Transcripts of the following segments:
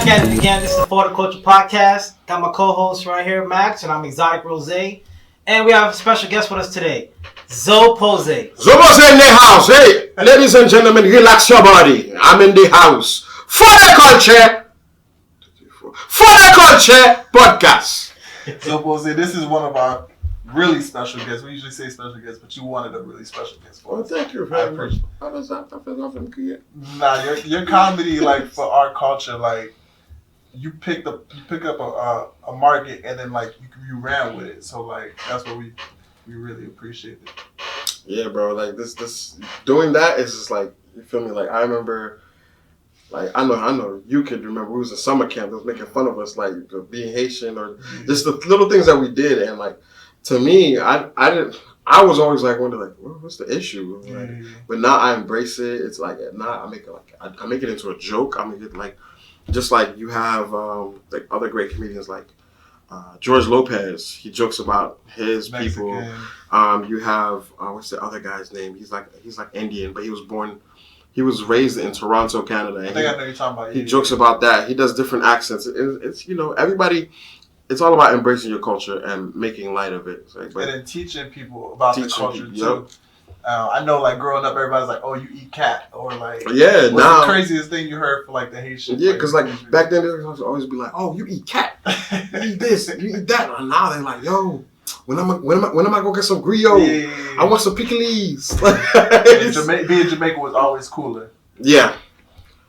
at it again. This is the For the Culture Podcast. Got my co-host right here, Max, and I'm Exotic Rose. And we have a special guest with us today, Zoe Poze. Zoe Poze in the house. Hey, ladies and gentlemen, relax your body. I'm in the house. For the Culture. For the Culture Podcast. Zoe Poze, this is one of our really special guests. We usually say special guests, but you wanted a really special guest for us. Well, thank you very much. How does that feel nothing good? Nah, your comedy, like, for our culture, like, you pick up a market and then, like, you ran with it. So, like, that's what we really appreciate it. Yeah, bro. Like, this doing that is just like, you feel me? Like, I remember, like, I know you could remember, we was at summer camp. They was making fun of us, like, being Haitian or just the little things that we did. And, like, to me, I was always like wondering, like, what's the issue? Like, but now I embrace it. It's like now I make it like I make it into a joke. I make it like just like you have like other great comedians like George Lopez. He jokes about his Mexican people. You have what's the other guy's name? He's like Indian, but he was raised in Toronto, Canada. I know you're talking about. He jokes about that. He does different accents. It's everybody. It's all about embracing your culture and making light of it. And then teaching people about the culture too. I know, like, growing up, everybody's like, "Oh, you eat cat," or like, yeah, what's the craziest thing you heard for like the Haitian? Yeah, because like back then they would always be like, "Oh, you eat cat, you eat this, you eat that." And now they're like, "Yo, when am I gonna get some griot? Yeah. I want some pickles." Being Jamaican was always cooler. Yeah,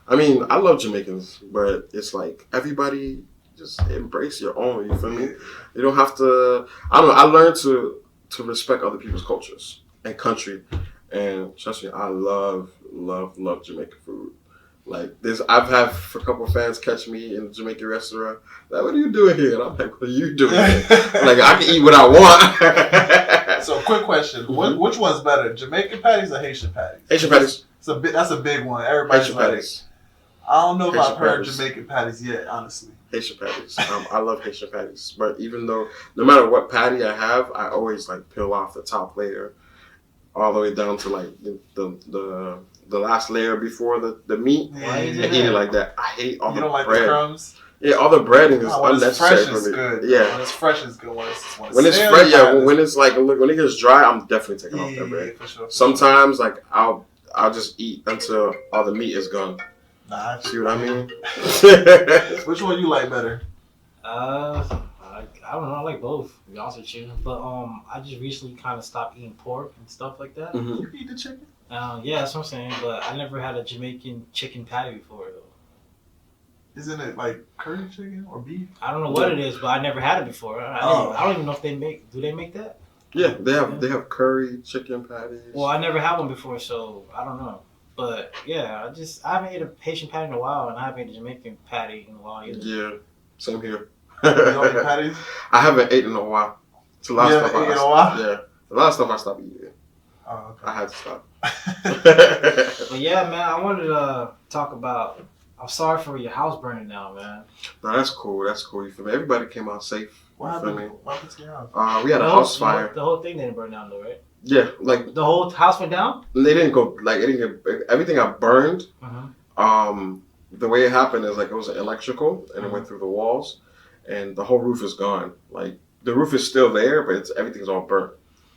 I mean, I love Jamaicans, but it's like everybody. Just embrace your own, you feel me? You don't have to, I don't know, I learned to respect other people's cultures and country. And trust me, I love Jamaican food. Like I've had a couple of fans catch me in a Jamaican restaurant. Like, what are you doing here? And I'm like, what are you doing here? Like, I can eat what I want. So, quick question. Which one's better, Jamaican patties or Haitian patties? Haitian patties. That's a big one. Everybody's Haitian like, patties. I don't know if Haitian I've heard patties. Jamaican patties yet, honestly. Haitian patties. I love Haitian patties. But even though, no matter what patty I have, I always like peel off the top layer all the way down to like the last layer before the meat. Why you do and that? eat it like that. I hate all the bread. You don't like the crumbs? Yeah, all the breading is when unnecessary it's fresh, for it's me. good. Yeah. When it's fresh, it's good. When it's fresh, yeah. When it's like when it gets dry, I'm definitely taking off that bread. Yeah, for sure. Sometimes like I'll just eat until all the meat is gone. Nah, see what I mean? Which one you like better? I don't know. I like both, to be honest with you. But I just recently kind of stopped eating pork and stuff like that. Mm-hmm. You eat the chicken? Yeah, that's what I'm saying. But I never had a Jamaican chicken patty before, though. Isn't it like curry chicken or beef? I don't know what it is, but I never had it before. I don't even know if they make. Do they make that? Yeah, they have curry chicken patties. Well, I never had one before, so I don't know. But yeah, I haven't ate a Haitian patty in a while, and I haven't ate a Jamaican patty in a while either. Yeah, same here. You don't eat patties? I haven't eaten in a while. It's a lot of stuff. In a while? Yeah, a lot of stuff I stopped eating. Oh, okay. I had to stop. But yeah, man, I wanted to talk about. I'm sorry for your house burning down, man. No, that's cool. That's cool. You feel me? Everybody came out safe. What happened to your house? We had a house fire. The whole thing didn't burn down, though, right? Yeah, like the whole house went down. They didn't go like everything got burned. Uh-huh. The way it happened is like it was electrical and it went through the walls, and the whole roof is gone. Like the roof is still there, but everything's all burnt.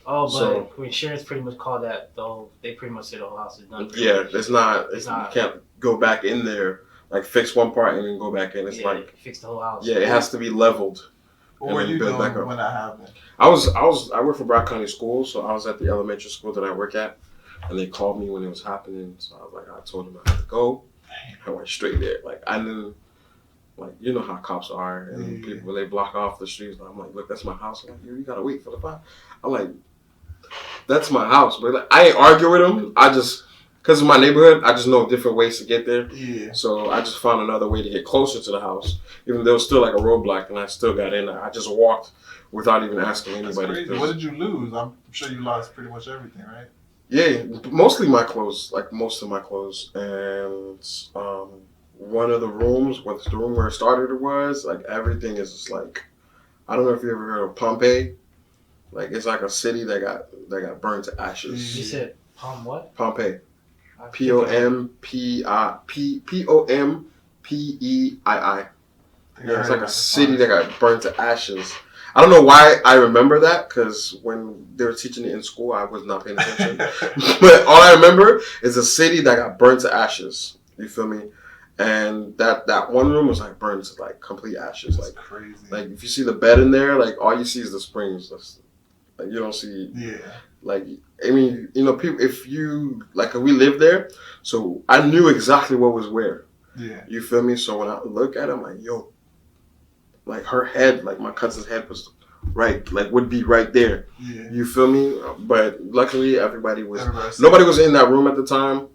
Oh, but insurance pretty much called that they pretty much said the whole house is done. Yeah, it's not. You can't go back in there, like fix one part and then go back in. It's like fix the whole house. Yeah, it has to be leveled. What were you doing when that happened? I work for Brown County Schools, so I was at the elementary school that I work at, and they called me when it was happening. So I was like, I told them I had to go. I went straight there. Like I knew, like you know how cops are, and people when they block off the streets. I'm like, look, that's my house. I'm like, you gotta wait for the fire. I'm like, that's my house, but like, I ain't argue with them. I just. Because of my neighborhood, I just know different ways to get there. Yeah. So I just found another way to get closer to the house. Even though there was still like a roadblock and I still got in. I just walked without even asking anybody. That's crazy. What did you lose? I'm sure you lost pretty much everything, right? Yeah, mostly my clothes. Like most of my clothes. And one of the rooms, the room where it started was, like everything is just like, I don't know if you ever heard of Pompeii. Like it's like a city that got burned to ashes. You said what? Pompeii. Pompeii. Yeah, it's like a city that got burned to ashes. I don't know why I remember that, because when they were teaching it in school, I was not paying attention. But all I remember is a city that got burned to ashes. You feel me? And that one room was like burned to like complete ashes. That's like crazy. Like if you see the bed in there, like all you see is the springs. Like you don't see. Yeah. Like I mean, you know, people. If we lived there, so I knew exactly what was where. Yeah. You feel me? So when I look at it, I'm like, yo. Like her head, like my cousin's head was right, like would be right there. Yeah. You feel me? But luckily, nobody was in that room at the time.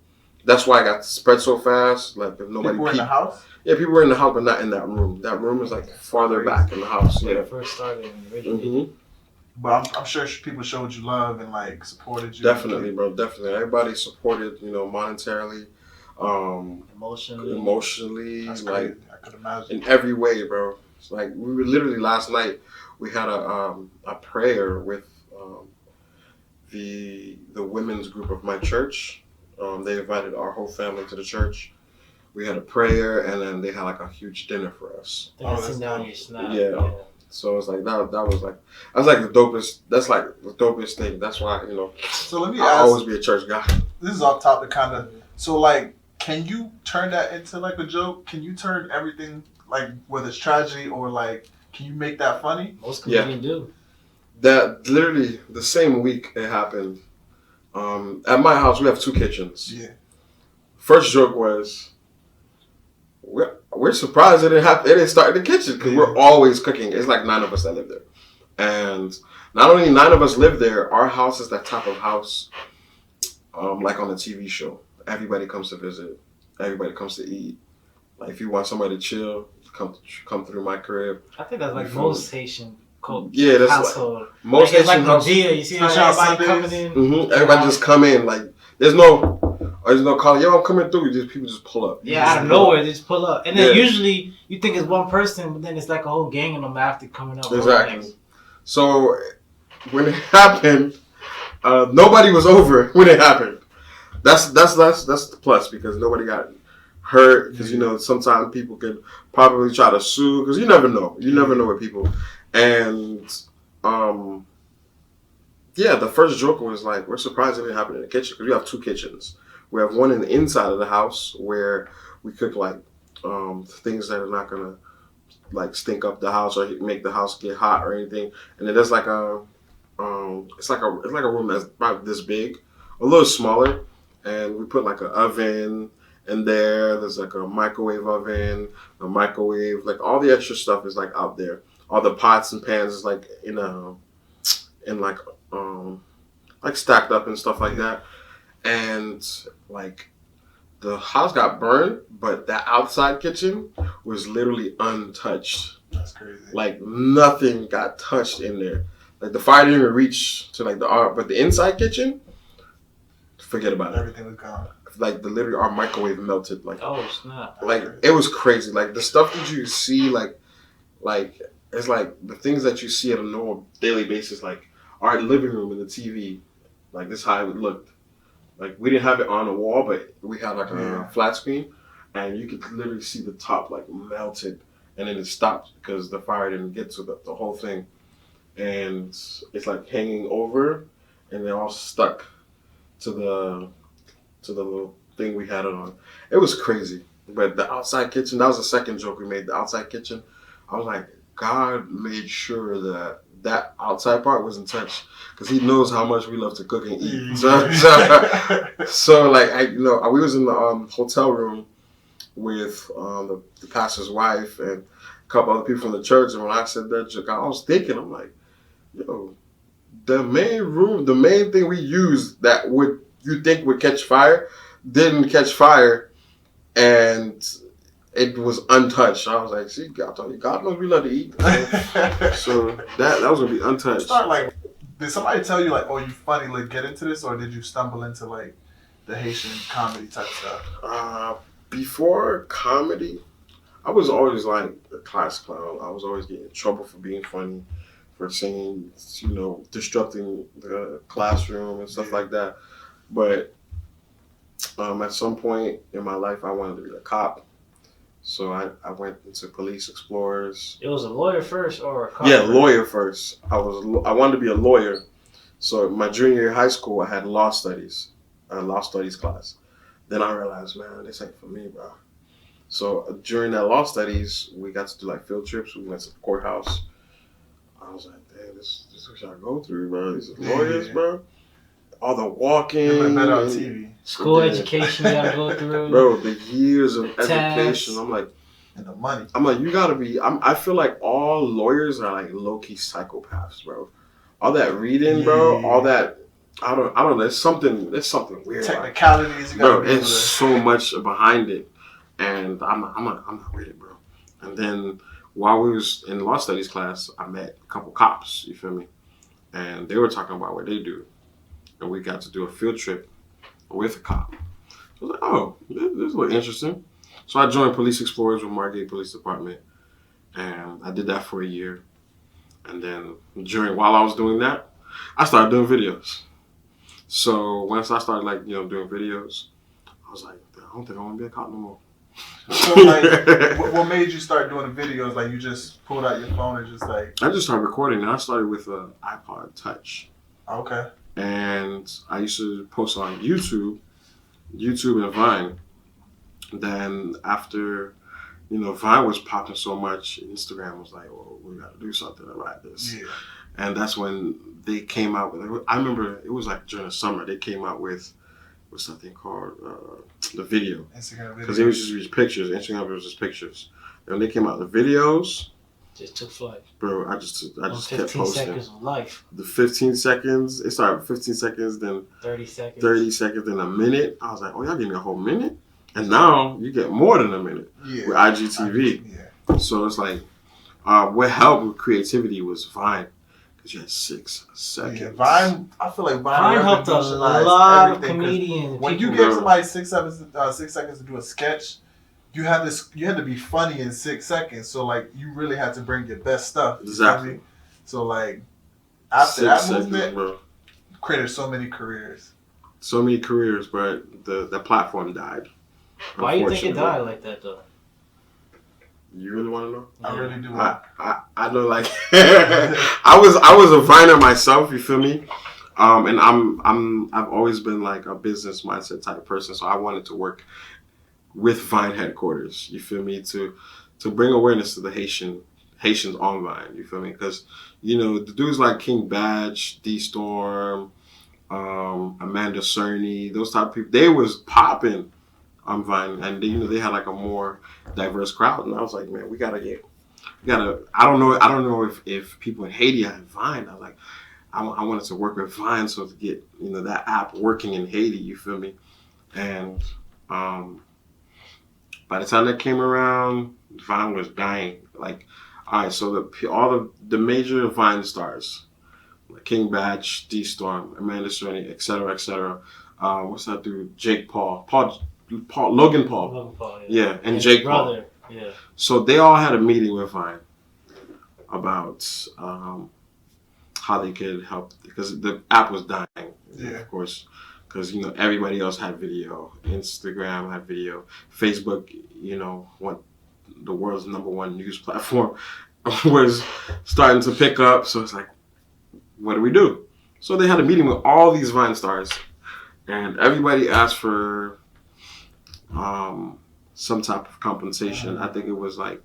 That's why I got spread so fast. Like if nobody. People were in the house. Yeah, people were in the house, but not in that room. That room is like farther back in the house. When Yeah. it first started originally. Mm-hmm. But I'm sure people showed you love and like supported you. Definitely, bro. Definitely, everybody supported. You know, monetarily, emotionally, That's like crazy. I could imagine. in every way, bro. It's like we were literally last night. We had a prayer with the women's group of my church. They invited our whole family to the church. We had a prayer, and then they had like a huge dinner for us. Dancing down your snap. Yeah. So it's like that was like the dopest. That's like the dopest thing. That's why So let me I'll ask. always be a church guy. This is off topic, kind of. So like, can you turn that into like a joke? Can you turn everything like whether it's tragedy or like, can you make that funny? Most comedians do. That literally the same week it happened. At my house we have 2 kitchens. Yeah. First joke was, we're surprised it didn't happen. It didn't start in the kitchen because we're always cooking. It's like 9 of us that live there, and not only 9 of us live there. Our house is that type of house, like on a TV show. Everybody comes to visit. Everybody comes to eat. Like if you want somebody to chill, come through my crib. I think that's like most Haitian that's household. like most Haitian Haitian households. You see everybody coming in. Mm-hmm. Everybody just come in. Like there's no call. Yo, I'm coming through. People just pull up. Yeah, out of nowhere they just pull up, and then usually you think it's one person, but then it's like a whole gang of them after coming up. Exactly. So when it happened, nobody was over when it happened. That's the plus, because nobody got hurt, because sometimes people could probably try to sue, because you never know with people. And the first joke was like, we're surprised it didn't happen in the kitchen, because we have 2 kitchens. We have one in the inside of the house where we cook like things that are not gonna like stink up the house or make the house get hot or anything. And then there's like it's like a room that's about this big, a little smaller, and we put like an oven in there. There's like a microwave oven, a microwave, like all the extra stuff is like out there. All the pots and pans is like like stacked up and stuff like that. And like the house got burned, but the outside kitchen was literally untouched. That's crazy. Like nothing got touched in there. Like the fire didn't even reach to like but the inside kitchen, forget about it. Everything was gone. Like literally our microwave melted. Like snap. Like it was crazy. Like the stuff that you see, like it's like the things that you see on a normal daily basis, like our living room and the TV, like this is how it looked. Like we didn't have it on the wall, but we had like a flat screen, and you could literally see the top like melted, and then it stopped because the fire didn't get to the whole thing, and it's like hanging over, and they're all stuck to the little thing we had it on. It was crazy. But the outside kitchen, that was the second joke we made. The outside kitchen, I was like, God made sure that outside part wasn't touched, because He knows how much we love to cook and eat. So like we was in the hotel room with the pastor's wife and a couple other people from the church, and when I said that joke, I was thinking, I'm like, yo, the main thing we used that you think would catch fire didn't catch fire, and it was untouched. I was like, see, God knows we love to eat. So that was gonna be untouched. Did somebody tell you like, oh, you funny, like get into this, or did you stumble into like the Haitian comedy type stuff? Before comedy, I was always like a class clown. I was always getting in trouble for being funny, for saying, disrupting the classroom and stuff like that. But at some point in my life, I wanted to be a cop. So I went into Police Explorers. It was a lawyer first or a cop? Yeah, lawyer first. I wanted to be a lawyer. So my junior year of high school, I had law studies class. Then I realized, man, this ain't for me, bro. So during that law studies, we got to do like field trips. We went to the courthouse. I was like, damn, this is what I go through, bro. These are lawyers, bro. All the walking. Better on TV. School education you gotta go through. Bro, the years of education. I'm like, and the money. I'm like, you gotta be. I feel like all lawyers are like low key psychopaths, bro. All that reading, bro. All that. I don't know. There's something weird. Technicalities, you bro. It's so much behind it, and I'm not with it, bro. And then while we was in law studies class, I met a couple cops. You feel me? And they were talking about what they do, and we got to do a field trip with a cop. I was like, oh, this is a little interesting. So I joined Police Explorers with Margate Police Department, and I did that for a year. And then while I was doing that, I started doing videos. So once I started doing videos, I was like, I don't think I want to be a cop no more. So like, what made you start doing the videos? Like you just pulled out your phone and just like. I just started recording. And I started with an iPod Touch. Okay. And I used to post on YouTube and Vine. Then after, Vine was popping so much, Instagram was like, well, we got to do something about this. Yeah. And that's when they came out with, I remember it was like during the summer, they came out with something called the video. Instagram video. Because it was just pictures. Instagram was just pictures. And when they came out, the videos. Just took flight. Bro, I just kept posting. 15 seconds of life. The 15 seconds, it started with 15 seconds, then 30 seconds. 30 seconds, then a minute. I was like, oh, y'all give me a whole minute? And now you get more than a minute with IGTV. Yeah. So it's like, what helped with creativity was Vine. Because you had 6 seconds. Yeah, Vine, I feel like Vine helped a lot of comedians. When you give somebody 6 seconds to do a sketch, you had to be funny in 6 seconds. So like you really had to bring your best stuff. Exactly. So like after that 6 movement, seconds, bro. Created so many careers. So many careers, but the platform died. Why do you think it died like that though? You really want to know? I really do. I know, like I was a Viner myself. You feel me? And I've always been like a business mindset type of person. So I wanted to work with Vine headquarters. You feel me? To bring awareness to the Haitians on Vine. You feel me? Because the dudes like King Badge, D Storm, Amanda Cerny, those type of people, they was popping on Vine, and they had like a more diverse crowd. And I was like, man, we gotta. I don't know if people in Haiti had Vine. I wanted to work with Vine so to get that app working in Haiti. You feel me? And by the time that came around, Vine was dying. Like, all right, so all the major Vine stars, like King Batch, D Storm, Amanda Cerny, etc. What's that dude? Jake Paul, Logan Paul, yeah, and Jake Paul. Yeah. So they all had a meeting with Vine about how they could help, because the app was dying. Yeah. Of course, because everybody else had video. Instagram had video. Facebook, what the world's #1 news platform, was starting to pick up. So it's like, what do we do? So they had a meeting with all these Vine stars, and everybody asked for some type of compensation. I think it was like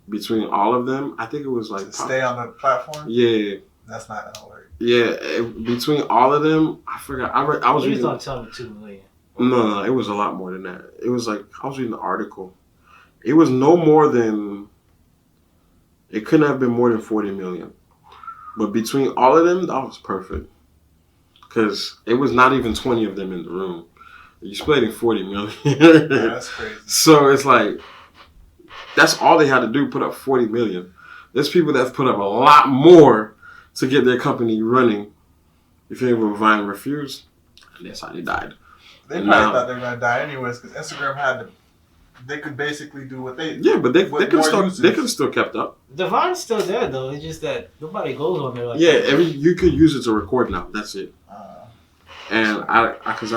between all of them. I think it was like to stay on the platform. Yeah, that's not gonna work. Yeah, between all of them, I forgot. I was reading. Please don't tell me 2 million. No, it was a lot more than that. It was like I was reading the article. It was no more than. It couldn't have been more than 40 million. But between all of them, that was perfect. Because it was not even 20 of them in the room. You're splitting 40 million. Yeah, that's crazy. So it's like, that's all they had to do, put up 40 million. There's people that put up a lot more to get their company running. If you ever Vine refused, that's how they died. They probably thought they were going to die anyways, because Instagram they could basically do what they. Yeah, but they could still kept up. The Vine's still there though. It's just that nobody goes on there like that. Yeah, you could use it to record now. That's it. And I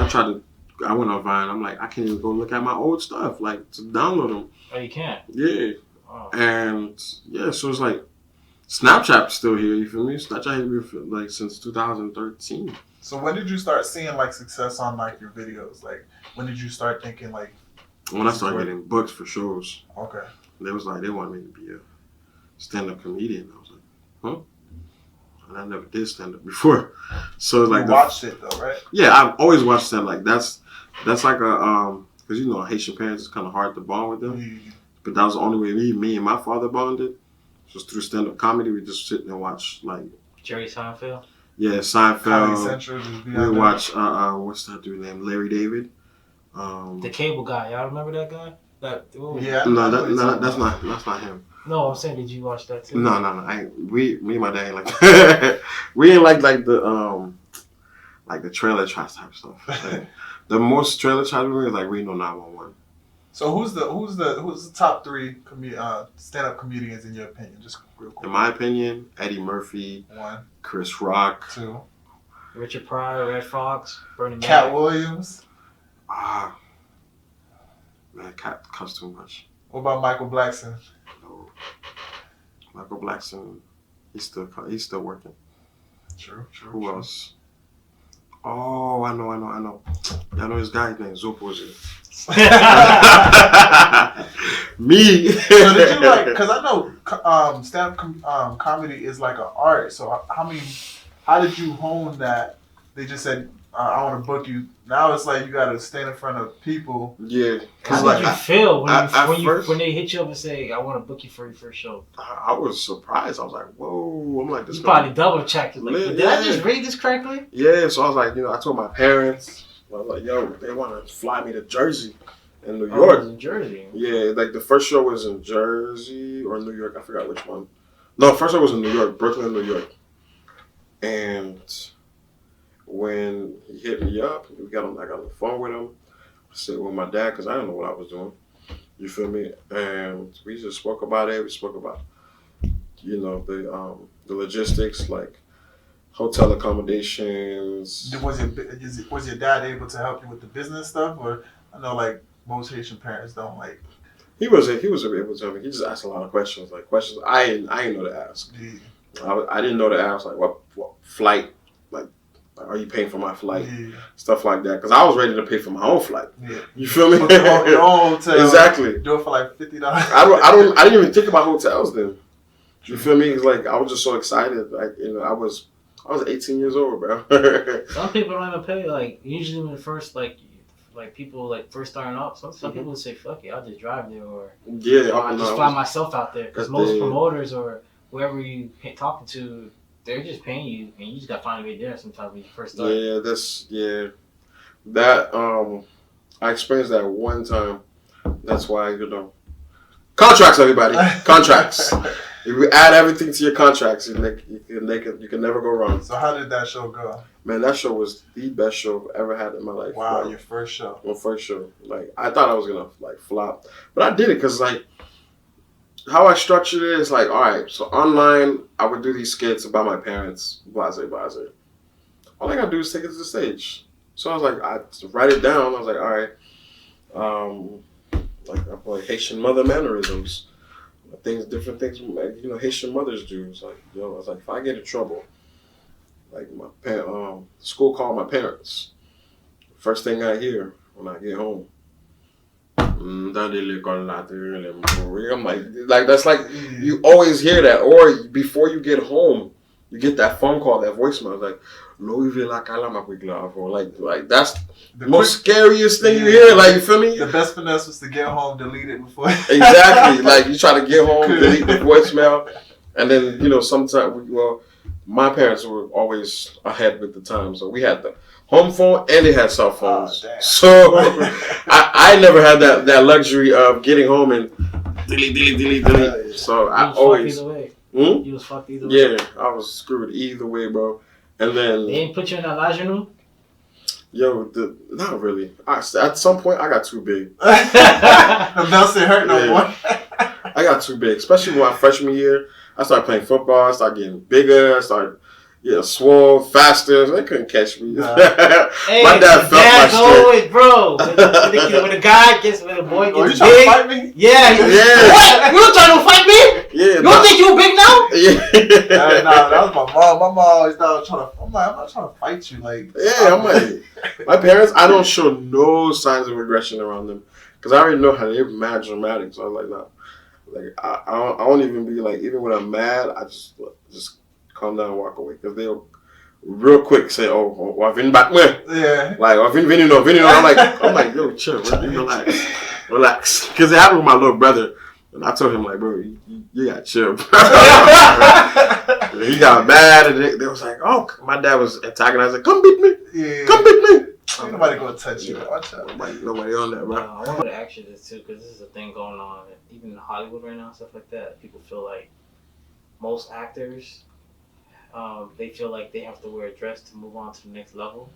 tried to I went on Vine. I'm like, I can't even go look at my old stuff, like to download them. Oh, you can't. Yeah, Oh. and yeah, so it's like Snapchat's still here. You feel me? Snapchat has been like since 2013. So when did you start seeing like success on like your videos? Like when did you start thinking like? When I started getting booked for shows, Okay. they was like they wanted me to be a stand-up comedian. I was like, huh? And I never did stand-up before, so it's like You watched it though, right? Yeah, I've always watched stand. Like that's like a because you know Haitian parents, it's kind of hard to bond with them. Mm. But that was the only way me and my father bonded. Just through stand-up comedy, we just sit and watch like Jerry Seinfeld. Yeah, Comedy Seinfeld. Central. Just be We out there. watch what's that dude named Larry David. The cable guy. Y'all remember that guy? Yeah. No, I know what you're talking that's about. not him. No, I'm saying, did you watch that too? No. Me and my dad ain't like that. We ain't like the trailer trash type stuff. Like, the most trailer trash we is like Reno 911. So who's the top three stand-up comedians in your opinion? Just real quick. In my opinion, Eddie Murphy, 1, Chris Rock. 2. Richard Pryor, Red Fox, Bernie Cat Mac. Williams. Man, Cat cuts too much. What about Michael Blackson? No. Michael Blackson, he's still working. True. Who else? Oh, I know. I know his guy's name, Zoe Poze. Me. So did you like? Because I know stand-up comedy is like an art. So how did you hone that? They just said, "I want to book you." Now it's like you got to stand in front of people. Yeah. How Like, did you feel first, when they hit you up and say, "I want to book you for your first show"? I was surprised. I was like, "Whoa!" I'm like, "This." You probably double checked it. Like, Yeah. did I just read this correctly? Yeah. So I was like, I told my parents. I was like, "Yo, they want to fly me to Jersey and New Oh, it York." was in Jersey. Yeah, like the first show was in Jersey or New York. I forgot which one. No, first show was in New York, Brooklyn, New York. And when he hit me up, I got on the phone with him. I said with my dad because I didn't know what I was doing. You feel me? And we just spoke about it. We spoke about, the logistics, like hotel accommodations. Was your dad able to help you with the business stuff? Or I know like most Haitian parents don't like. He was able to tell me. He just asked a lot of questions, like questions I didn't know to ask. Yeah. I didn't know to ask like what flight, like are you paying for my flight, stuff like that. Because I was ready to pay for my own flight. Yeah. You feel me? Your own hotel. Exactly. Do it for like $50. I didn't even think about hotels then. You feel me? It's like I was just so excited. Like I was 18 years old, bro. Some people don't even pay. Like usually when the first like people like first starting up, some people would say, "Fuck it, I'll just drive there," or I just fly myself out there. Because most promoters or whoever you talking to, they're just paying you, and you just got to find a way there. Sometimes when you first start. That I experienced that one time. That's why contracts, everybody, contracts. If you add everything to your contracts, you can never go wrong. So how did that show go? Man, that show was the best show I've ever had in my life. Wow, bro. your first show. My first show. Like I thought I was gonna like flop, but I did it because like how I structured it is like, all right. So online, I would do these skits about my parents, blase. All I gotta do is take it to the stage. So I was like, I write it down. I was like, all right, like I play Haitian mother mannerisms. Different things, like, Haitian mothers do. It's like, I was like, if I get in trouble, like my school called my parents. First thing I hear when I get home, I'm like that's like you always hear that, or before you get home, you get that phone call, that voicemail, like or like that's the most scariest thing you hear. Like, you feel me? The best finesse was to get home, delete it before. Exactly. Like you try to get home, delete the voicemail, and then sometimes my parents were always ahead with the time, so we had the home phone and they had cell phones. So I never had that luxury of getting home and delete. So I always. You was fucked either way. Yeah, I was screwed either way, bro. And then they ain't put you in that lingerie? Not really. At some point, I got too big. The belts didn't hurt no more. I got too big, especially my freshman year. I started playing football. I started getting bigger. I started, Yeah, swole, faster. They couldn't catch me. Hey, my dad felt my shit. Always, bro. When the boy gets you trying to fight me? Yeah. What? You trying to fight me? Yeah. You don't think you big now? Yeah. Nah, that was my mom. My mom always thought trying to. I'm not trying to fight you. Like, yeah, I'm like, my parents. I don't show no signs of aggression around them because I already know how they're mad dramatic. So I was like, nah. Like I don't even be like, even when I'm mad, I just calm down and walk away because they'll real quick say, "Oh, I've been back where?" Yeah. Like I've been video. I'm like, yo, chill, relax. Because it happened with my little brother, and I told him like, bro, you gotta chill. He got mad, and they was like, oh, my dad was antagonizing. Come beat me. Yeah. Come beat me. Ain't nobody gonna touch you. Watch out. Nobody on that, bro. I wanted to ask you this too, because this is a thing going on, even in Hollywood right now, stuff like that. People feel like most actors, they feel like they have to wear a dress to move on to the next level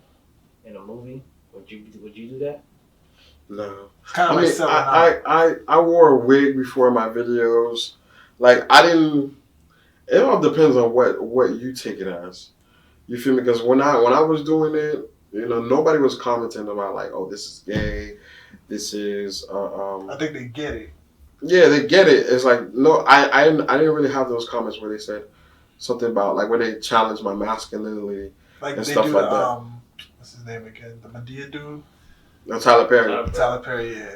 in a movie. Would you do that? No. Kind of I wore a wig before my videos. Like I didn't. It all depends on what you take it as. You feel me? Because when I was doing it. You know, nobody was commenting about like, oh, this is gay. This is. I think they get it. Yeah, they get it. It's like no, I didn't really have those comments where they said something about like where they challenged my masculinity like and they stuff do like the, that. What's his name again? The Medea dude. No, Tyler Perry. Tyler Perry. Yeah,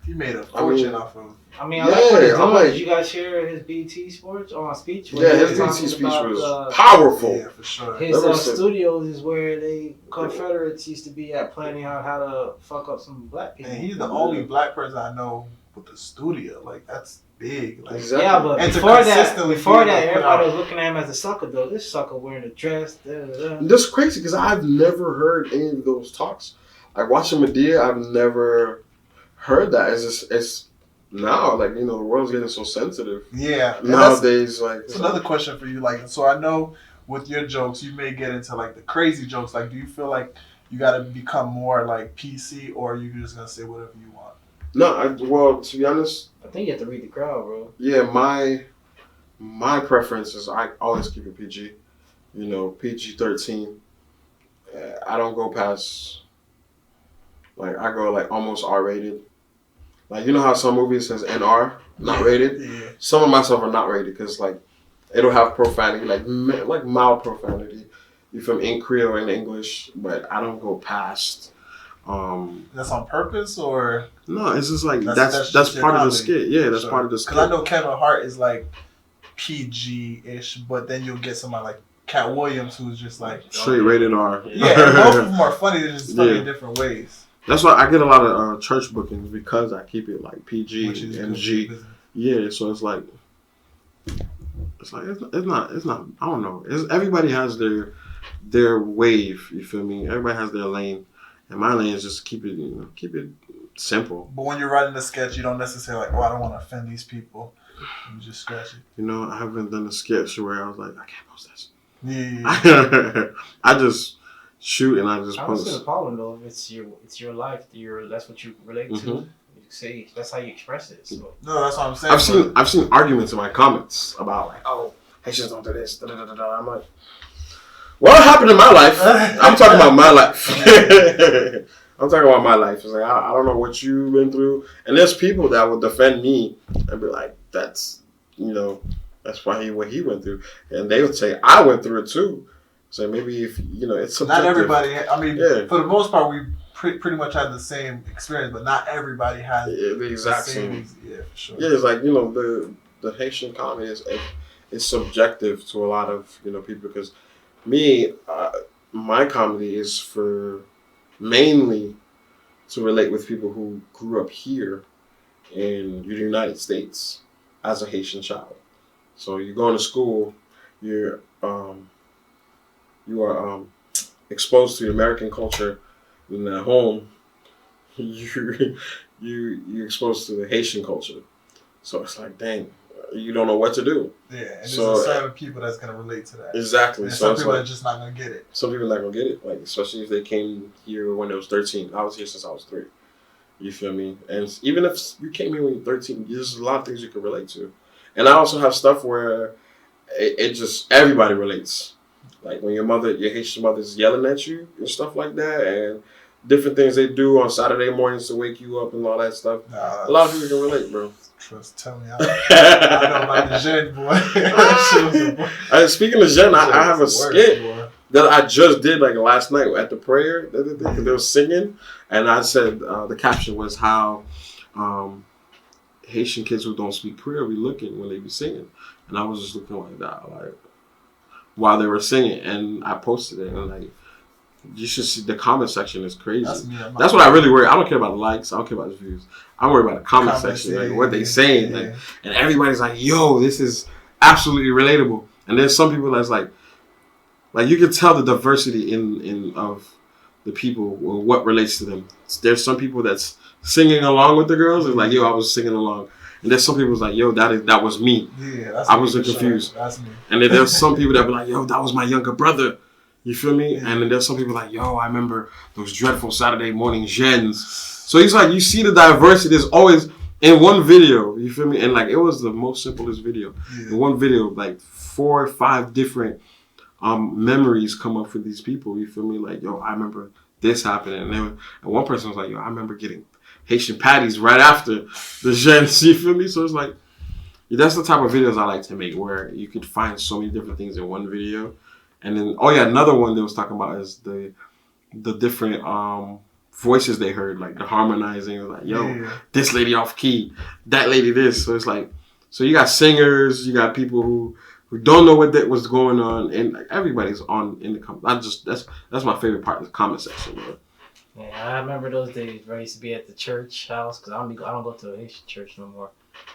he made a fortune off of. I mean, I like what he's doing. Did you guys hear his BET speech? Yeah, his BET speech was powerful. Yeah, for sure. His studios is where the Confederates used to be at, planning out how to fuck up some black people. And he's the only black person I know with a studio. Like, that's big. Like, exactly. Yeah, but before that, everybody was looking at him as a sucker, though. This sucker wearing a dress. That's crazy because I've never heard any of those talks. Like, watching Medea, I've never heard that. It's now, like, you know, the world's getting so sensitive. Yeah. Nowadays, like... It's another question for you. Like, so I know with your jokes, you may get into, like, the crazy jokes. Like, do you feel like you got to become more, like, PC, or are you just going to say whatever you want? No, well, to be honest... I think you have to read the crowd, bro. Yeah, my preference is I always keep it PG. You know, PG-13. I don't go past... Like, I go, like, almost R-rated. Like, you know how some movies says NR, not rated? Yeah. Some of my stuff are not rated because, like, it'll have profanity, like mild profanity. You feel me? In Creole and English, but I don't go past. That's on purpose, or? No, it's just like, that's part of the skit. Yeah, that's part of the skit. Because I know Kevin Hart is, like, PG-ish, but then you'll get somebody like Cat Williams who's just, like... Straight rated R. Yeah, and both of them are funny. They're just funny in different ways. That's why I get a lot of church bookings because I keep it like PG and G. Yeah, so it's not. I don't know. Everybody has their wave. You feel me? Everybody has their lane, and my lane is just keep it simple. But when you're writing a sketch, you don't necessarily like, oh, I don't want to offend these people. You just scratch it. You know, I haven't done a sketch where I was like, I can't post this. Yeah. I just shoot and I just post. I don't see the problem though. If it's your life, that's what you relate to. You say that's how you express it. So. No, that's what I'm saying. I've seen arguments in my comments about like, oh, Haitians don't do this. I'm like, what happened in my life? I'm talking about my life. I'm talking about my life. It's like I don't know what you've been through, and there's people that will defend me and be like, that's why what he went through, and they would say I went through it too. So maybe if it's subjective. Not everybody. I mean, for the most part, we pretty much had the same experience, but not everybody has the exact same. Yeah, for sure. Yeah, it's like the Haitian comedy is subjective to a lot of people because me, my comedy is for mainly to relate with people who grew up here in the United States as a Haitian child. So you go to school, you are exposed to the American culture, and at home, you're exposed to the Haitian culture. So it's like, dang, you don't know what to do. Yeah, and there's a certain people that's gonna relate to that. Exactly. And some people are just not gonna get it. Some people are not gonna get it, like especially if they came here when they was 13. I was here since I was 3. You feel me? And even if you came here when you're 13, there's a lot of things you can relate to. And I also have stuff where it just everybody relates. Like when your Haitian mother's yelling at you and stuff like that, and different things they do on Saturday mornings to wake you up and all that stuff. A lot of people can relate, bro. Tell me, I know about the Jen, boy. Speaking of Jen, I have a skit that I just did like last night at the prayer. They were singing, and I said the caption was how Haitian kids who don't speak Creole be looking when they be singing, and I was just looking like that, like while they were singing, and I posted it, and like you should see the comment section is crazy. That's what I really worry. I don't care about the likes. I don't care about the views. I worry about the comment section, like what they saying, like, and everybody's like, "Yo, this is absolutely relatable." And there's some people that's like you can tell the diversity in of the people or what relates to them. There's some people that's singing along with the girls. It's like, "Yo, I was singing along." And there's some people who's like, "Yo, that was me." Yeah, I wasn't confused. Sure. That's me. And then there's some people that be like, "Yo, that was my younger brother." You feel me? Yeah. And then there's some people like, "Yo, I remember those dreadful Saturday morning gens." So he's like, you see the diversity. There's always in one video. You feel me? And like, it was the most simplest video. Yeah. In one video, like 4 or 5 different memories come up for these people. You feel me? Like, yo, I remember this happening. And one person was like, yo, I remember getting Haitian patties right after the gens. You feel me? So it's like, that's the type of videos I like to make, where you could find so many different things in one video. And then, another one they was talking about is the different voices they heard, like the harmonizing. It was like, yo, this lady off key, that lady this. So it's like, so you got singers, you got people who don't know what's going on, and like, everybody's on in the comments. That's my favorite part of the comment section, bro. Yeah, I remember those days where I used to be at the church house, because I don't go to a Haitian church no more.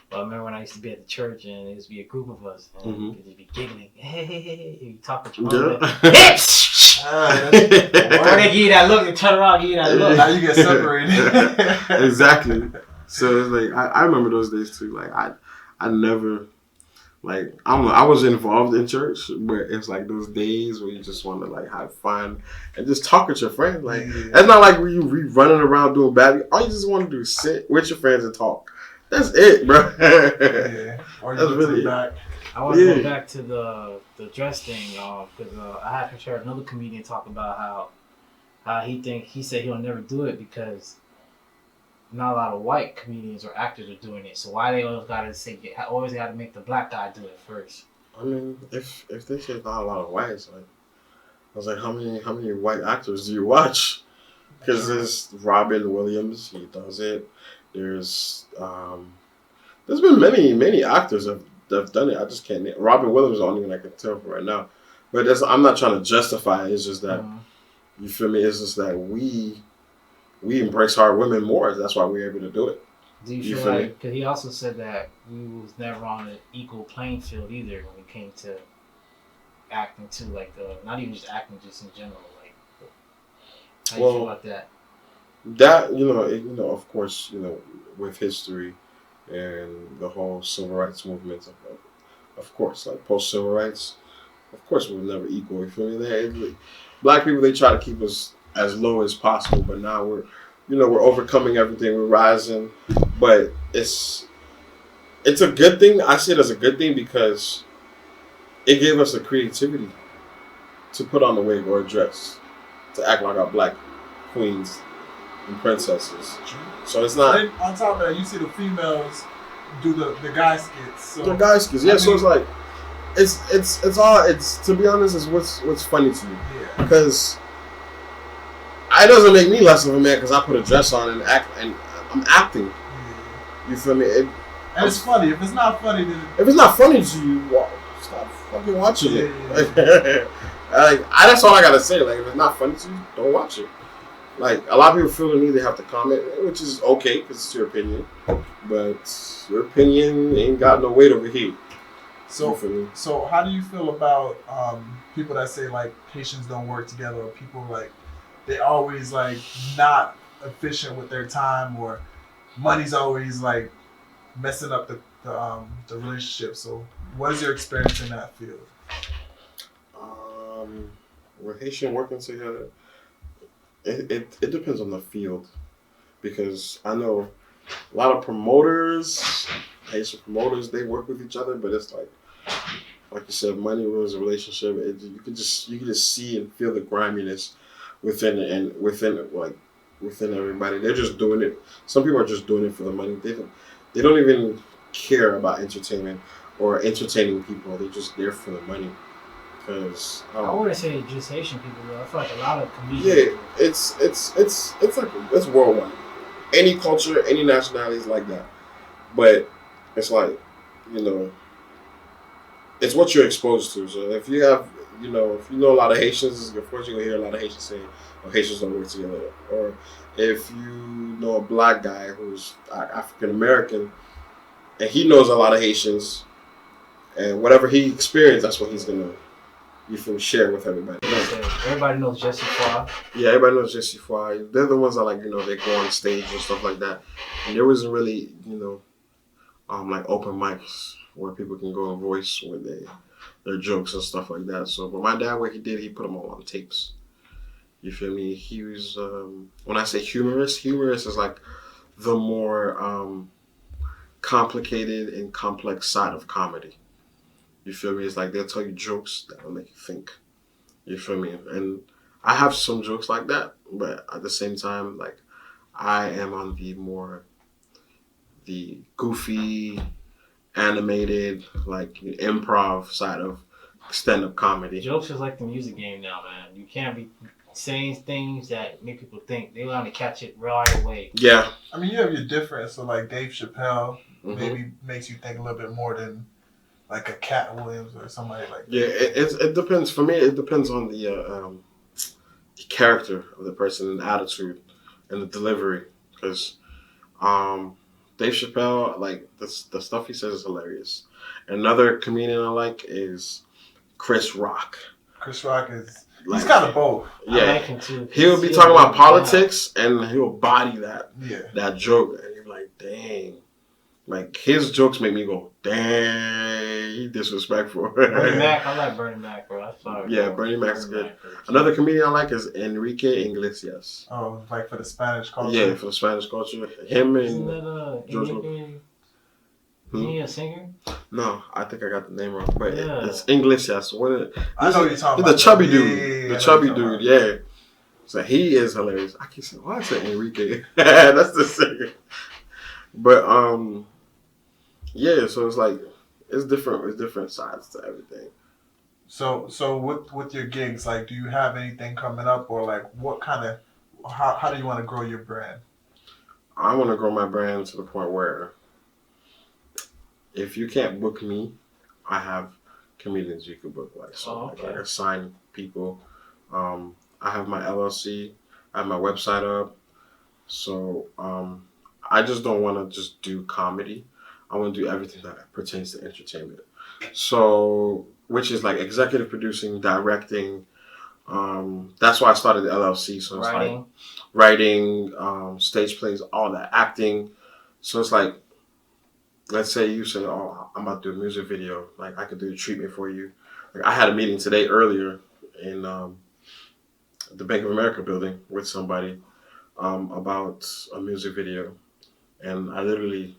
But I remember when I used to be at the church, and it used to be a group of us, and you'd just be giggling. Hey, you talk with your mom. Or they give you that look, and turn around, give you that look. Now you get separated. Exactly. So it's like, I remember those days too. Like, I never, like, I was involved in church, but it's like those days where you just want to like have fun and just talk with your friends. Like, it's not like you running around doing bad. All you just want to do is sit with your friends and talk. That's it, bro. Or you really back. I want to go back to the dress thing, because I have heard another comedian talk about how he said he'll never do it because not a lot of white comedians or actors are doing it. So why they always got to make the black guy do it first? I mean, if they say not a lot of whites, like, I was like, how many white actors do you watch? Because there's Robin Williams, he does it. There's been many actors that have done it. I just can't name. Robin Williams is the only one I can tell for right now. But I'm not trying to justify it. It's just that you feel me. It's just that we embrace our women more. That's why we're able to do it. Do you feel like? Because he also said that we was never on an equal playing field either when it came to acting too. Like not even just acting, just in general. Like, how do you feel about that? That, of course, with history and the whole civil rights movement, of course, like post-civil rights, of course we're never equal. You feel me? Black people, they try to keep us as low as possible, but now we're overcoming everything. We're rising, but it's a good thing. I see it as a good thing because it gave us the creativity to put on a wig or a dress, to act like our black queens and princesses. So it's not. And on top of that, you see the females do the guy skits. So, the guy skits, yeah. So it's like, it's all. To be honest, is what's funny to me. Yeah. Because it doesn't make me less of a man because I put a dress on and act, and I'm acting. Yeah. You feel me? And it's funny. If it's not funny, then if it's not funny to you, stop fucking watching it. Yeah. That's all I gotta say. Like, if it's not funny to you, don't watch it. Like, a lot of people feel the need they have to comment, which is okay because it's your opinion, but your opinion ain't got no weight over here. So how do you feel about people that say like Haitians don't work together, or people like they always like not efficient with their time, or money's always like messing up the relationship? So what is your experience in that field? With Haitian working together, it depends on the field, because I know a lot of promoters, Haitian promoters, they work with each other, but it's like like you said, money ruins a relationship. You can just see and feel the griminess within it and within everybody. They're just doing it. Some people are just doing it for the money. They don't even care about entertainment or entertaining people. They're just there for the money. Because I wouldn't say just Haitian people though. I feel like a lot of comedians. Yeah, it's like it's worldwide. Any culture, any nationality is like that. But it's like, you know, it's what you're exposed to. So if you have, if you know a lot of Haitians, of course you're gonna hear a lot of Haitians saying, "Oh, Haitians don't work together." Or if you know a black guy who's African American and he knows a lot of Haitians, and whatever he experienced, that's what he's gonna share with everybody. Everybody knows Jesse Foy. Yeah, everybody knows Jesse Foy. They're the ones that they go on stage and stuff like that. And there wasn't really, like open mics where people can go and voice their jokes and stuff like that. So, but my dad, what he did, he put them all on tapes. You feel me? He was, when I say humorous is like the more complicated and complex side of comedy. You feel me? It's like they'll tell you jokes that will make you think. You feel me? And I have some jokes like that, but at the same time, like I am on the goofy, animated, like improv side of stand-up comedy. Jokes is like the music game now, man. You can't be saying things that make people think. They want to catch it right away. Yeah. I mean, you have your difference. So like Dave Chappelle maybe makes you think a little bit more than like a Cat Williams or somebody like that. Yeah, it depends. For me, it depends on the character of the person and the attitude and the delivery. Because Dave Chappelle, like the stuff he says is hilarious. Another comedian I like is Chris Rock. Chris Rock he's kind of both. Yeah, I like him too. He'll be talking about politics and he'll body that joke, and you're like, dang. Like, his jokes make me go, dang, he disrespectful. Bernie Mac, I like Bernie Mac, bro. I'm sorry. Yeah, Bernie Mac's good. Another comedian I like is Enrique Iglesias. Oh, like for the Spanish culture? Yeah, for the Spanish culture. Him and Isn't that George. Isn't he a singer? No, I think I got the name wrong. But it's Iglesias. I know what you're talking about. The chubby dude. The chubby dude, yeah. So he is hilarious. I keep saying, why is it Enrique? That's the singer. But, yeah, so it's like it's different sides to everything. So with your gigs, like, do you have anything coming up, or like what kind of how do you want to grow your brand? I want to grow my brand to the point where if you can't book me, I have comedians you can book, like like I assign people. I have my LLC, I have my website up, so I just don't want to just do comedy. I want to do everything that pertains to entertainment. So, which is like executive producing, directing. That's why I started the LLC. So it's like writing, stage plays, all that, acting. So it's like, let's say you say, "Oh, I'm about to do a music video. Like I could do the treatment for you." Like I had a meeting today earlier in the Bank of America building with somebody about a music video, and I literally.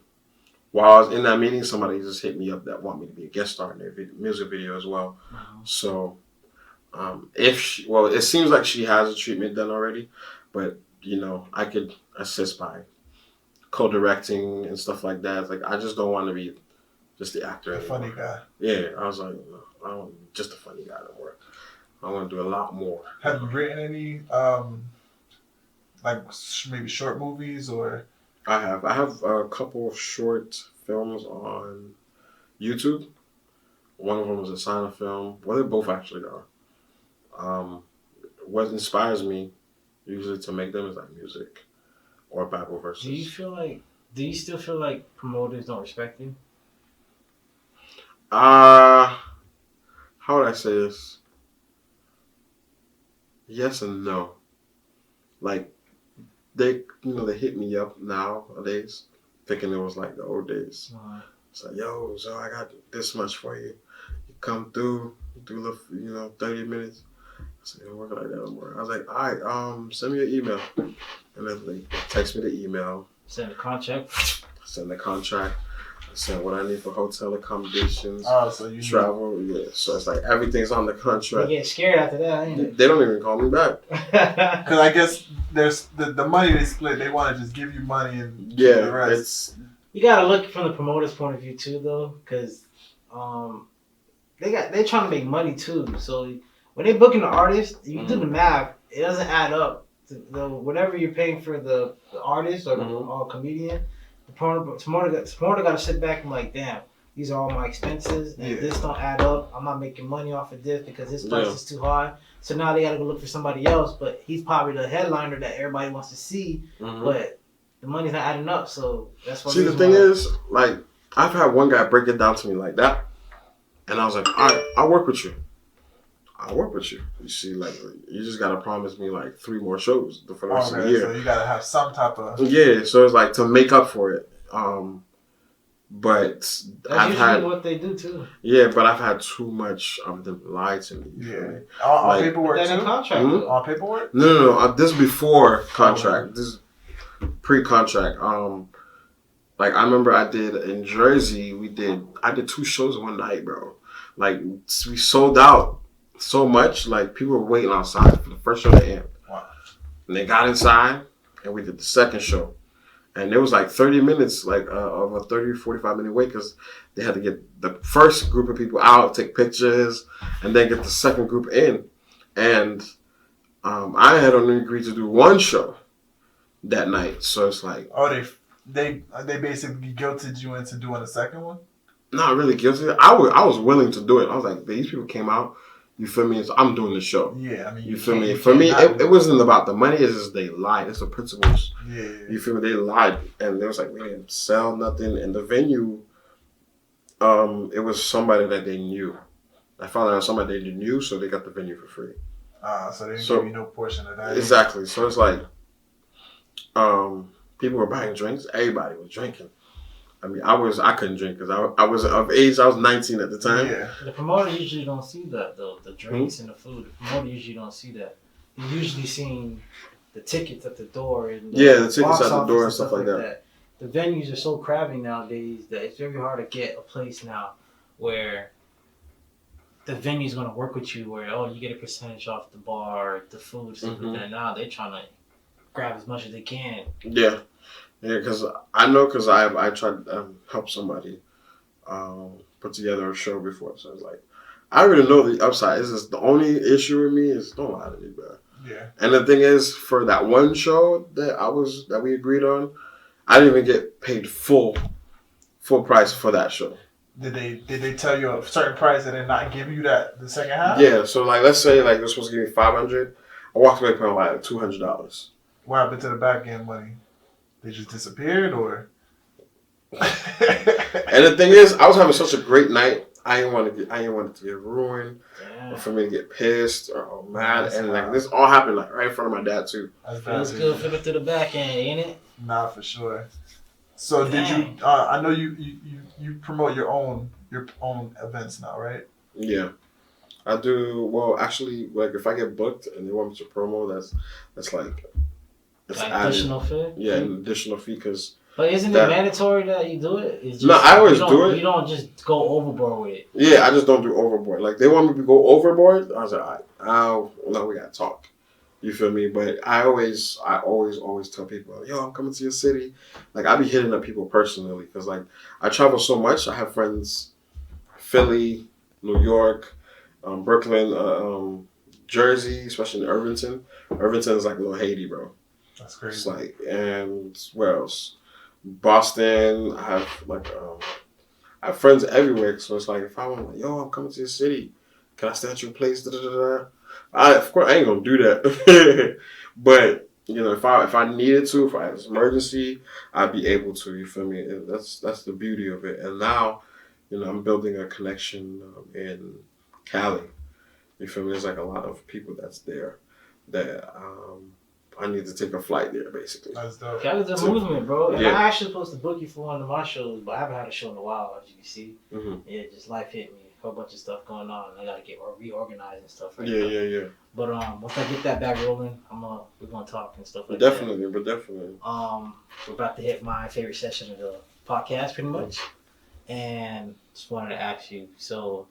While I was in that meeting, somebody just hit me up that want me to be a guest star in their music video as well. Uh-huh. So, it seems like she has a treatment done already, but I could assist by co-directing and stuff like that. It's like I just don't want to be just the actor. The funny guy. Yeah, I was like, no, I don't just a funny guy no more. I want to do a lot more. Have you written any like maybe short movies or? I have a couple of short films on YouTube. One of them was a silent film. Well, they both actually are. What inspires me usually to make them is like music or Bible verses. Do you still feel like promoters don't respect you? How would I say this? Yes and no. Like, they hit me up nowadays, thinking it was like the old days. Uh-huh. It's like, yo, so I got this much for you. You come through, do the 30 minutes. I said, don't work like that anymore. I was like, all right, send me your email. And then they text me the email. Send the contract. Send the contract. So what I need for hotel accommodations, so you travel, So it's like everything's on the contract. You get scared after that, ain't it? They don't even call me back. Because I guess there's the money they split. They want to just give you money and the rest. You gotta look from the promoter's point of view too, though, because they're trying to make money too. So when they booking the artist, you do the math. It doesn't add up. Whatever you're paying for the artist or the comedian, the promoter got to sit back and like, damn, these are all my expenses, and this don't add up. I'm not making money off of this because this price is too high. So now they got to go look for somebody else, but he's probably the headliner that everybody wants to see, but the money's not adding up. So that's what. See, the thing is, like, I've had one guy break it down to me like that, and I was like, all right, I'll work with you. You see, like, you just gotta promise me like 3 more shows for the rest of the year. So you gotta have some type of So it's like to make up for it. But that's usually what they do too. Yeah, but I've had too much of them lie to me. Yeah, on paperwork too. Contract. On paperwork? No. This is before contract. This is pre-contract. Like I remember I did in Jersey. I did 2 shows one night, bro. Like we sold out. So much, like people were waiting outside for the first show to end. Wow. And they got inside and we did the second show. And it was like 30 minutes, like of a 30, 45 minute wait because they had to get the first group of people out, take pictures, and then get the second group in. And I had only agreed to do 1 show that night. So it's like... Oh, they basically guilted you into doing a second one? Not really guilty. I was willing to do it. I was like, these people came out. You feel me? So I'm doing the show. Yeah, I mean, you feel me? For me, it wasn't about the money. It's just they lied. It's the principles. Yeah. You feel me? They lied, and they was like, we didn't sell nothing. And the venue, it was somebody that they knew. I found out somebody they knew, so they got the venue for free. So they didn't give you no portion of that. Exactly. So it's like, people were buying drinks. Everybody was drinking. I mean, I couldn't drink because I was of age. I was 19 at the time. Yeah. The promoter usually don't see that though. The drinks and the food. The promoter usually don't see that. You usually seen the tickets at the door and the tickets at the door and stuff like that. The venues are so crowded nowadays that it's very hard to get a place now where the venue's gonna work with you. Where you get a percentage off the bar, the food, stuff like that. Now they're trying to grab as much as they can. Yeah. Yeah, because I tried to help somebody put together a show before. So it's like, I already know the upside. It's just the only issue with me is don't lie to me, bro. Yeah. And the thing is, for that 1 show that we agreed on, I didn't even get paid full price for that show. Did they tell you a certain price and then not give you the second half? Yeah. So like, let's say like they're supposed to give me $500. I walked away paying like $200. What happened to the back end money? They just disappeared, or? And the thing is, I was having such a great night. I didn't want it to get ruined, or for me to get pissed or mad. And like this all happened like right in front of my dad too. Feels good flipping through the back end, ain't it? Nah, for sure. So did you? I know you promote your own events now, right? Yeah, I do. Well, actually, like if I get booked and they want me to promo, that's like. It's like additional fee? Yeah, an additional fee because... But isn't it mandatory that you do it? It's just, no, I always do it. You don't just go overboard with it. Yeah, I just don't do overboard. Like, they want me to go overboard. I was like, all right, now we got to talk. You feel me? But I always tell people, yo, I'm coming to your city. Like, I be hitting up people personally because, like, I travel so much. I have friends Philly, New York, Brooklyn, Jersey, especially in Irvington. Irvington is like a little Haiti, bro. That's crazy. It's like, and where else? Boston. I have friends everywhere. So it's like, if I want, like, yo, I'm coming to your city. Can I stay at your place? Of course, I ain't gonna do that. But you know, if I needed to, if I had an emergency, I'd be able to. You feel me? And that's the beauty of it. And now, you know, I'm building a connection in Cali. You feel me? There's like a lot of people that's there that I need to take a flight there, basically. That's dope. Cali's a movement, bro. And I'm actually supposed to book you for one of my shows, but I haven't had a show in a while, as you can see. Mm-hmm. Yeah, just life hit me. A whole bunch of stuff going on. I gotta get reorganized and stuff. Yeah. But once I get that back rolling, we're gonna talk and stuff like definitely, that. But definitely. We're about to hit my favorite session of the podcast, pretty much. And just wanted to ask you, so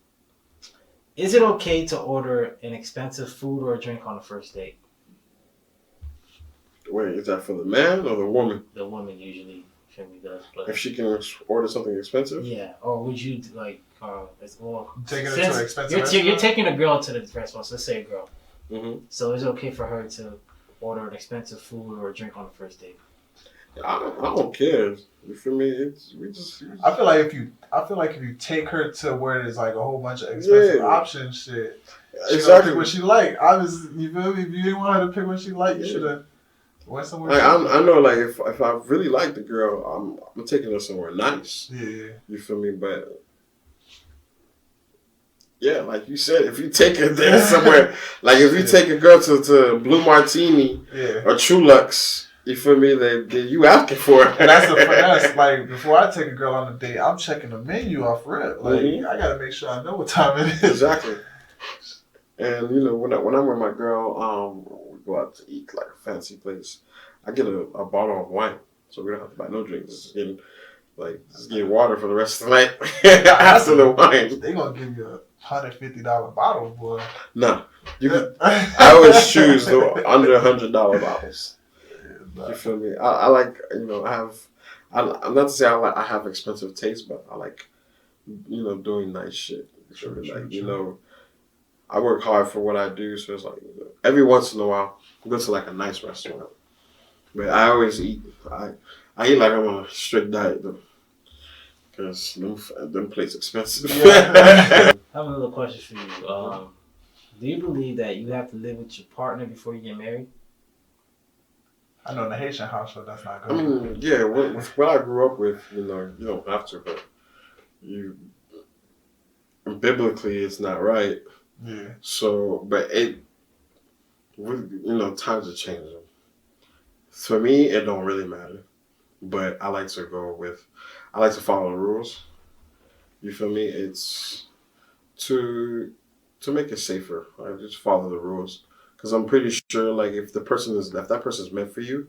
is it okay to order an expensive food or a drink on the first date? Wait, is that for the man or the woman? The woman usually does. But if she can order something expensive? Yeah. Or would you, like, taking her to an expensive you're taking a girl to the restaurant, so let's say a girl. Mm-hmm. So is it okay for her to order an expensive food or a drink on the first date? I don't care. You feel me? I feel like if you take her to where there's like a whole bunch of expensive options, shit. She gonna pick what she like. Obviously, you feel me? If you didn't want her to pick what she like, you should have went somewhere. Like, I know, like if I really like the girl, I'm taking her somewhere nice. Yeah. You feel me? But yeah, like you said, if you take her there somewhere, like if you take a girl to Blue Martini or Trulux. You feel me? You asking for it. And that's the finesse. Like, before I take a girl on a date, I'm checking the menu off rip. Like, I gotta make sure I know what time it is. Exactly. And you know, when I'm with my girl, we go out to eat like a fancy place. I get a bottle of wine, so we don't have to buy no drinks. Just getting water for the rest of the night after the wine. They gonna give you a $150 bottle, boy. Nah, I always choose the under $100 bottles. You feel me? I like, you know, I'm not to say I have expensive taste, but I like, you know, doing nice shit. True. You know, I work hard for what I do, so it's like, you know, every once in a while, I go to like a nice restaurant. But I always eat, I eat like I'm on a strict diet though. Because them plates expensive. I have another question for you. Do you believe that you have to live with your partner before you get married? I know in the Haitian household that's not good. I mean, yeah, with what I grew up with, you know, you don't have to, but biblically it's not right. Yeah. So, but you know, times are changing. For me, it don't really matter, but I like to follow the rules. You feel me? It's to make it safer. I just follow the rules. Because I'm pretty sure, like, if that person's meant for you,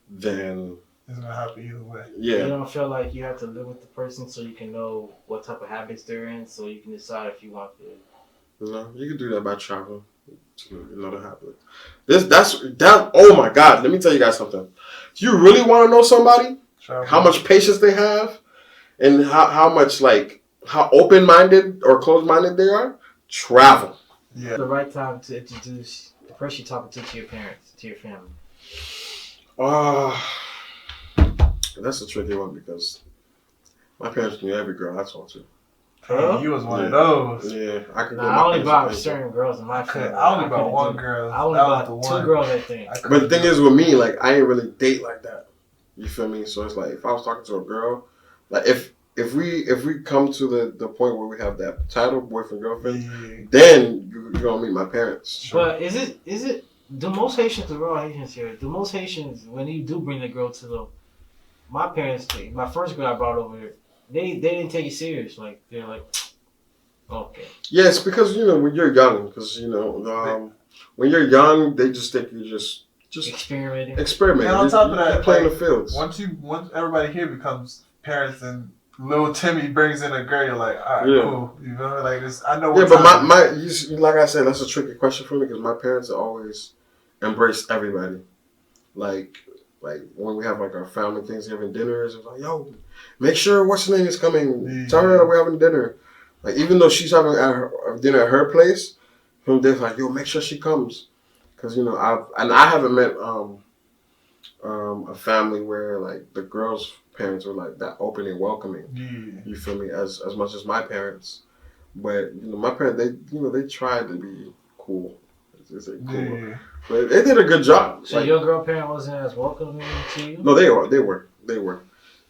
then it's gonna happen either way. Yeah. You don't feel like you have to live with the person so you can know what type of habits they're in, so you can decide if you want to. No, you can do that by traveling to know the habits. Oh my God! Let me tell you guys something. Do you really want to know somebody? Travel. How much patience they have, and how much how open-minded or closed-minded they are? Travel. Yeah. The right time to introduce the person you're talking to your parents, to your family. That's a tricky one because my parents knew every girl I talked to. Hey, you was one of those. Yeah, I only brought certain girls in my family. I only brought one girl. I only brought two girls, I think. But the thing is with me, like, I ain't really date like that. You feel me? So it's like, if I was talking to a girl, like, if we come to the point where we have that title, boyfriend, girlfriend, then you're going to meet my parents. Sure. But is it, do most Haitians, we're all Haitians here, do most Haitians, when you do bring the girl to my parents, my first girl I brought over here, they didn't take it serious. Like, they're like, okay. Yes, because, you know, when you're young, because, you know, when you're young, they just think you're just experimenting. And on top of that, you're playing the fields. Once everybody here becomes parents and little Timmy brings in a girl, you're like, all right, cool. You know, like this. I know. Yeah, but like I said, that's a tricky question for me because my parents always embraced everybody. Like when we have like our family Thanksgiving dinners, it's like, yo, make sure what's her name is coming. Tell her that we're having dinner. Like, even though she's having dinner at her place, they're like, yo, make sure she comes. Because, you know, I haven't met a family where like the girls' parents were like that open and welcoming. You feel me? As much as my parents. But, you know, my parents, they tried to be cool. They say cool. But they did a good job. So your girl parent wasn't as welcoming to you? No, they were.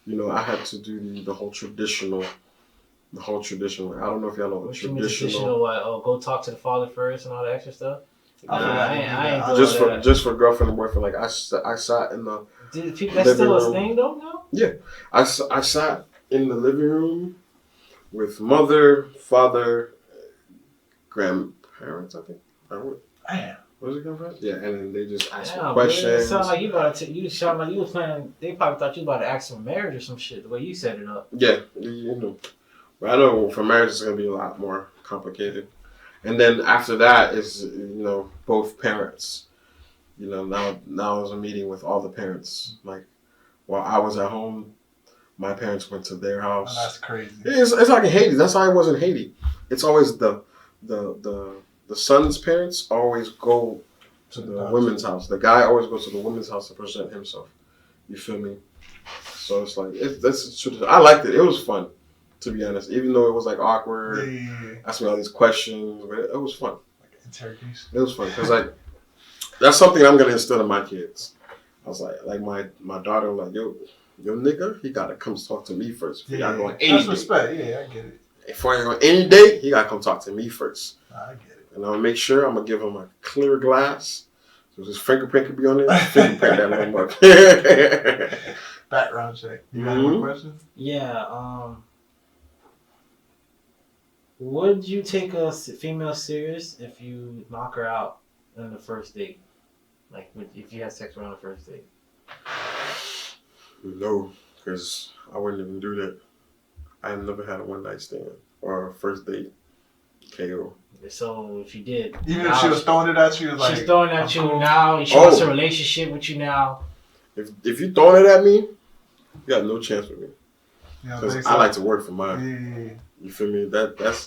You know, I had to do the whole traditional. I don't know if y'all know the traditional. Go talk to the father first and all that extra stuff. I ain't just for girlfriend and boyfriend. Like I sat in the. That's still a thing though, no? Yeah, I sat in the living room with mother, father, grandparents. I think. Damn. Was it grandparents? Yeah, and then they just asked me questions. It sounded like you sound like you was planning. They probably thought you about to ask for marriage or some shit. The way you set it up. Yeah, you know. But I know for marriage it's gonna be a lot more complicated. And then after that is both parents. Now is a meeting with all the parents. Like while I was at home, my parents went to their house. Oh, that's crazy. It's like in Haiti. That's how it was in Haiti. It's always the son's parents always go to the women's house. The guy always goes to the women's house to present himself. You feel me? So it's like that's tradition. I liked it. It was fun, to be honest. Even though it was like awkward, asking me all these questions, but it was fun. Like interrogation. It was fun because like that's something I'm gonna instill in my kids. I was like my daughter was like, yo nigga, he gotta come talk to me first. Yeah, go on any that's date. respect. Yeah, I get it. Before I go on any date, he gotta come talk to me first. I get it. And I'm gonna make sure I'm gonna give him a clear glass. So his fingerprint could be on there. Fingerprint that little mug. Background check. You got any more questions? Yeah. Would you take a female serious if you knock her out on the first date? Like, if you had sex with her on the first date? No, because I wouldn't even do that. I have never had a one night stand or a first date KO. So if you did, even if she was throwing it at you, like she's throwing it at you now, she wants a relationship with you now. If you throwing it at me, you got no chance with me. Because I like to work for mine. Yeah. You feel me? That's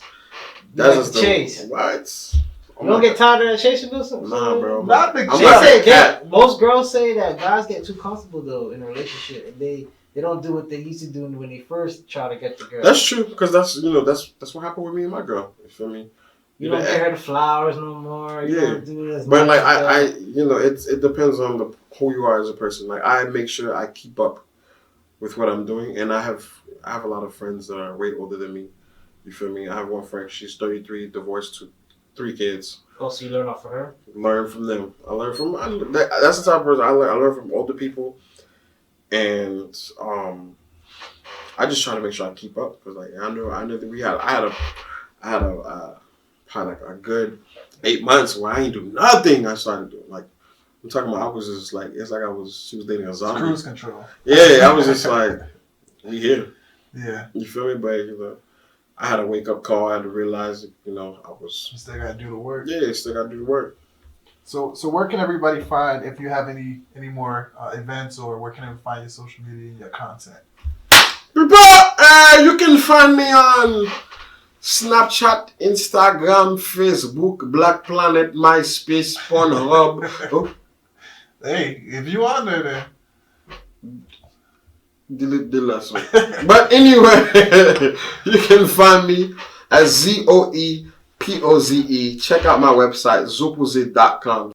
just the chase. What? You don't get tired of that chasing though? Nah, bro. Not the chase. Most girls say that guys get too comfortable though in a relationship, and they don't do what they used to do when they first try to get the girl. That's true, because that's what happened with me and my girl. You feel me? You don't get her the flowers no more. You don't do as but much like I it depends on who you are as a person. Like I make sure I keep up with what I'm doing, and I have a lot of friends that are way older than me. You feel me? I have one friend. She's 33, divorced, 3 kids. Oh, so you learn off of her? Learn from them. I learn from. That's the type of person I learn from older people, and I just try to make sure I keep up because like I knew that I had probably like a good 8 months where I ain't do nothing. I started doing like I'm talking about. I was just like she was dating a zombie. Cruise control. Yeah, I was just like we here. Yeah. You feel me? But I had a wake up call. I had to realize I was. You still gotta do the work. Yeah, still gotta do the work. So where can everybody find if you have any more events, or where can they find your social media and your content? People, you can find me on Snapchat, Instagram, Facebook, Black Planet, MySpace, Pornhub. Oh. Hey, if you on there, then delete the last one. But anyway, you can find me at ZoePoze. Check out my website, zoepoze.com.